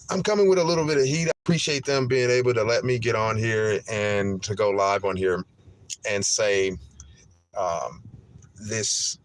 I'm coming with a little bit of heat. I appreciate them being able to let me get on here and to go live on here and say um, this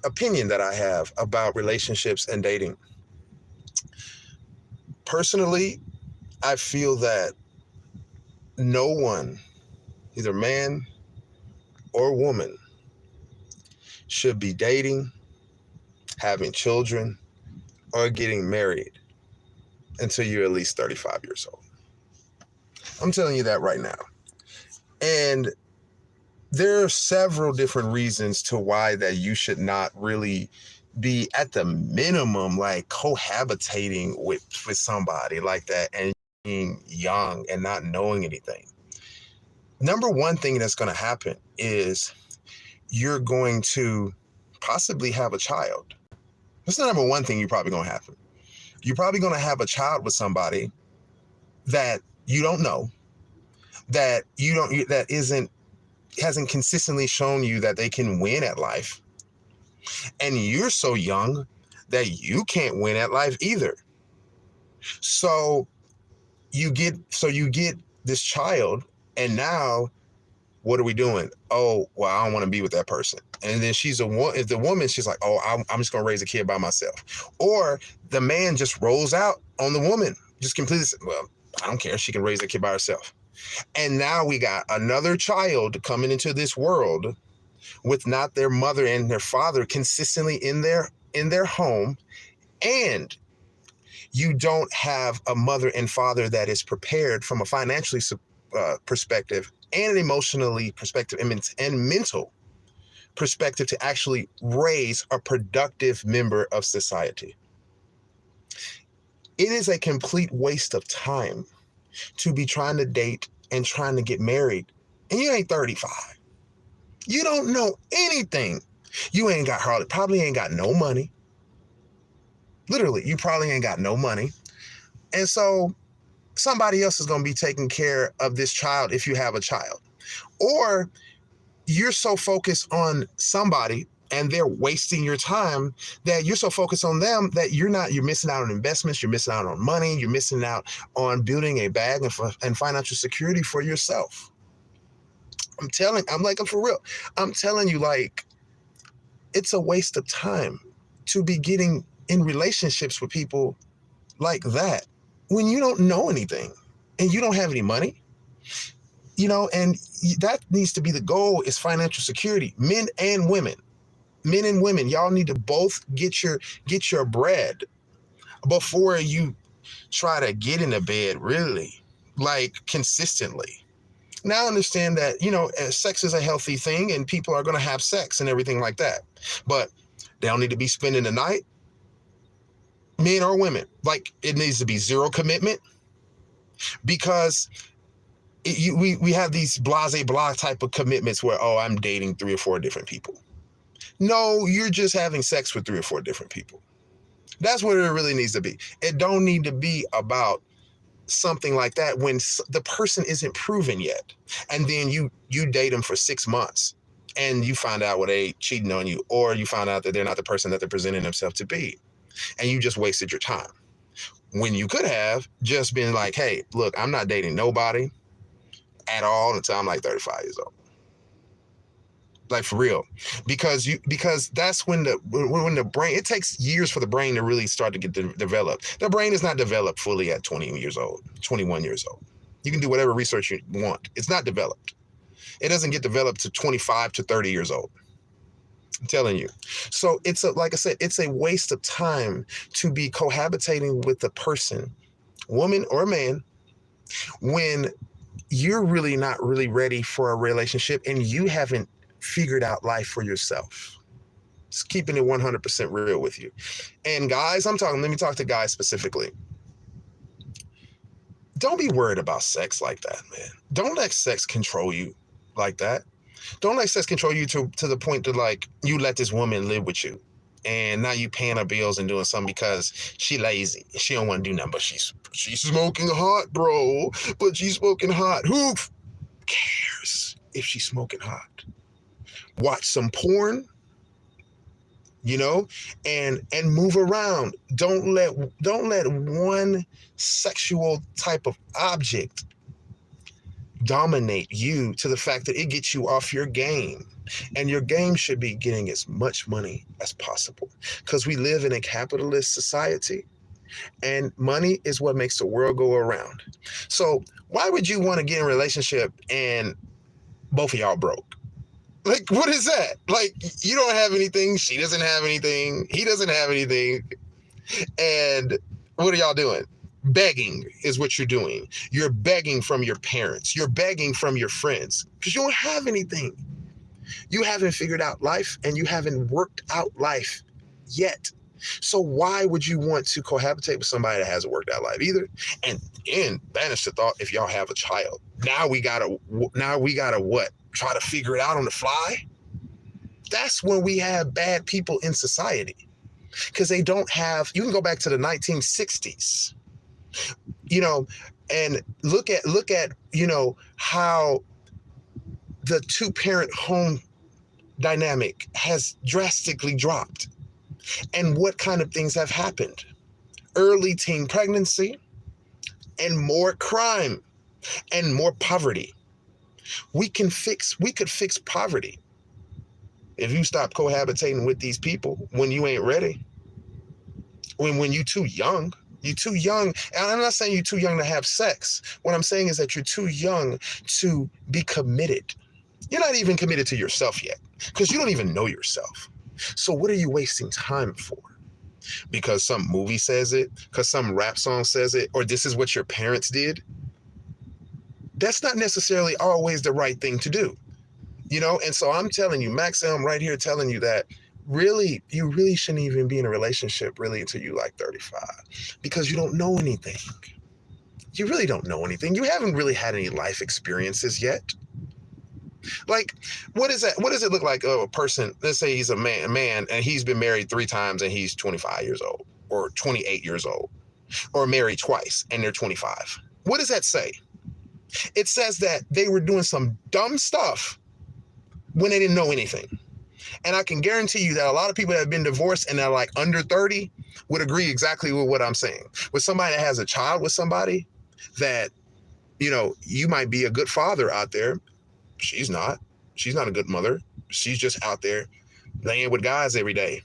opinion that I have about relationships and dating. Personally, I feel that no one, either man or woman, should be dating, having children, or getting married until you're at least 35 years old. I'm telling you that right now. And there are several different reasons to why that you should not really be at the minimum like cohabitating with somebody like that and being young and not knowing anything. Number one thing that's going to happen is you're going to possibly have a child. That's the number one thing you're probably going to happen. You're probably going to have a child with somebody that you don't know, that hasn't consistently shown you that they can win at life. And you're so young that you can't win at life either. So you get this child, and now what are we doing? Oh, well, I don't want to be with that person. And then if the woman, she's like, oh, I'm just going to raise a kid by myself. Or the man just rolls out on the woman, just completely, well, I don't care. She can raise a kid by herself. And now we got another child coming into this world with not their mother and their father consistently in their home. And you don't have a mother and father that is prepared from a financially perspective and an emotionally perspective and mental perspective to actually raise a productive member of society. It is a complete waste of time to be trying to date and trying to get married, and you ain't 35. You don't know anything. You probably ain't got no money. Literally, you probably ain't got no money. And so somebody else is going to be taking care of this child if you have a child. Or you're so focused on somebody and they're wasting your time that you're so focused on them that you're missing out on investments, you're missing out on money, you're missing out on building a bag and financial security for yourself. I'm for real. I'm telling you, like, it's a waste of time to be getting in relationships with people like that when you don't know anything and you don't have any money, and that needs to be the goal, is financial security. Men and women, y'all need to both get your bread before you try to get in the bed really, like, consistently. Now I understand that, sex is a healthy thing and people are going to have sex and everything like that. But they don't need to be spending the night, men or women. Like, it needs to be zero commitment, because we have these blah type of commitments where, oh, I'm dating 3 or 4 different people. No, you're just having sex with 3 or 4 different people. That's what it really needs to be. It don't need to be about something like that when the person isn't proven yet. And then you date them for 6 months and you find out they cheating on you, or you find out that they're not the person that they're presenting themselves to be. And you just wasted your time. When you could have just been like, hey, look, I'm not dating nobody at all until I'm like 35 years old. Like, for real, because that's when the brain, it takes years for the brain to really start to get developed. The brain is not developed fully at 20 years old, 21 years old. You can do whatever research you want. It's not developed. It doesn't get developed to 25 to 30 years old. I'm telling you. So like I said, it's a waste of time to be cohabitating with a person, woman or man, when you're really not really ready for a relationship and you haven't figured out life for yourself. Just keeping it 100% real with you. And guys, let me talk to guys specifically. Don't be worried about sex like that, man. Don't let sex control you like that. Don't let sex control you to the point that, like, you let this woman live with you and now you paying her bills and doing something because she lazy. She don't want to do nothing, but she's smoking hot, bro. But she's smoking hot. Who cares if she's smoking hot? Watch some porn, you know, and move around. Don't let one sexual type of object dominate you to the fact that it gets you off your game. And your game should be getting as much money as possible, because we live in a capitalist society, and money is what makes the world go around. So why would you want to get in a relationship and both of y'all broke? Like, what is that? Like, you don't have anything, she doesn't have anything, he doesn't have anything, and what are y'all doing? Begging is what you're doing. You're begging from your parents. You're begging from your friends because you don't have anything. You haven't figured out life, and you haven't worked out life yet. So why would you want to cohabitate with somebody that hasn't worked out life either? And banish the thought, if y'all have a child, now we gotta what? Try to figure it out on the fly? That's when we have bad people in society, because they don't have. You can go back to the 1960s, and look at how the two-parent home dynamic has drastically dropped, and what kind of things have happened. Early teen pregnancy, and more crime, and more poverty. We could fix poverty if you stop cohabitating with these people when you ain't ready. When you're too young. You're too young. And I'm not saying you're too young to have sex. What I'm saying is that you're too young to be committed. You're not even committed to yourself yet, because you don't even know yourself. So what are you wasting time for? Because some movie says it, because some rap song says it, or this is what your parents did? That's not necessarily always the right thing to do. And so I'm telling you, Max Elm right here telling you that you really shouldn't even be in a relationship really until you like 35, because you don't know anything. You really don't know anything. You haven't really had any life experiences yet. Like, what is that? What does it look like? A person, let's say he's a man, and he's been married 3 times and he's 25 years old or 28 years old, or married twice and they're 25. What does that say? It says that they were doing some dumb stuff when they didn't know anything. And I can guarantee you that a lot of people that have been divorced and they're like under 30 would agree exactly with what I'm saying. With somebody that has a child with somebody that, you might be a good father out there. She's not. She's not a good mother. She's just out there laying with guys every day.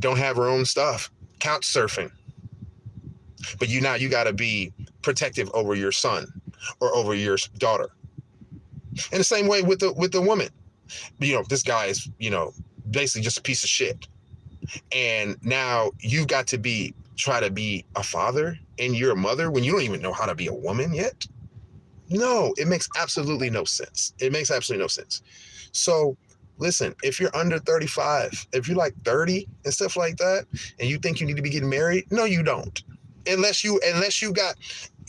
Don't have her own stuff. Couch surfing. But you got to be protective over your son or over your daughter. In the same way with the woman. This guy is, basically just a piece of shit. And now you've got to try to be a father and you're a mother when you don't even know how to be a woman yet. No, it makes absolutely no sense. It makes absolutely no sense. So listen, if you're under 35, if you're like 30 and stuff like that, and you think you need to be getting married, no, you don't. Unless you got,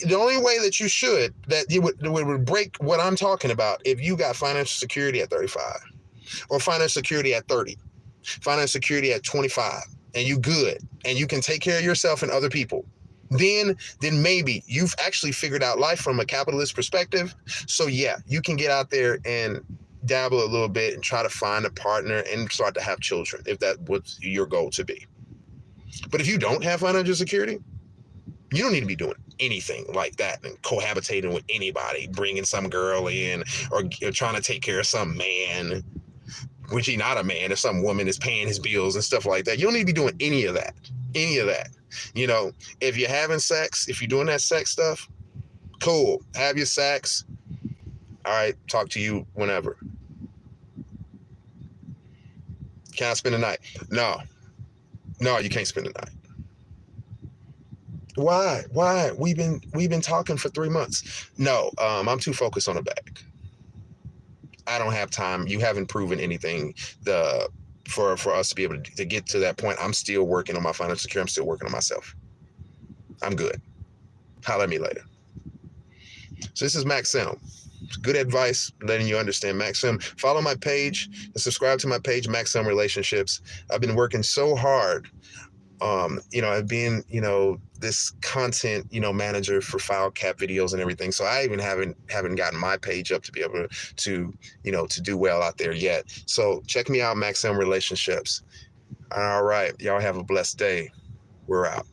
the only way that you should, that it would break what I'm talking about, if you got financial security at 35, or financial security at 30, financial security at 25, and you good, and you can take care of yourself and other people, then maybe you've actually figured out life from a capitalist perspective. So yeah, you can get out there and dabble a little bit and try to find a partner and start to have children, if that was your goal to be. But if you don't have financial security, you don't need to be doing anything like that and cohabitating with anybody, bringing some girl in, or trying to take care of some man, which he's not a man, if some woman is paying his bills and stuff like that. You don't need to be doing any of that. If you're having sex, if you're doing that sex stuff, cool. Have your sex. All right, talk to you whenever. Can I spend the night? No, you can't spend the night. Why? We've been talking for 3 months. No, I'm too focused on the bag. I don't have time. You haven't proven anything for us to be able to get to that point. I'm still working on my financial security. I'm still working on myself. I'm good. Holler at me later. So this is Max Elm. Good advice, letting you understand Max Elm. Follow my page and subscribe to my page, Max Elm Relationships. I've been working so hard. I've been, this content, manager for Filecappe videos and everything. So I even haven't gotten my page up to be able to do well out there yet. So check me out, Max Elm Relationships. All right. Y'all have a blessed day. We're out.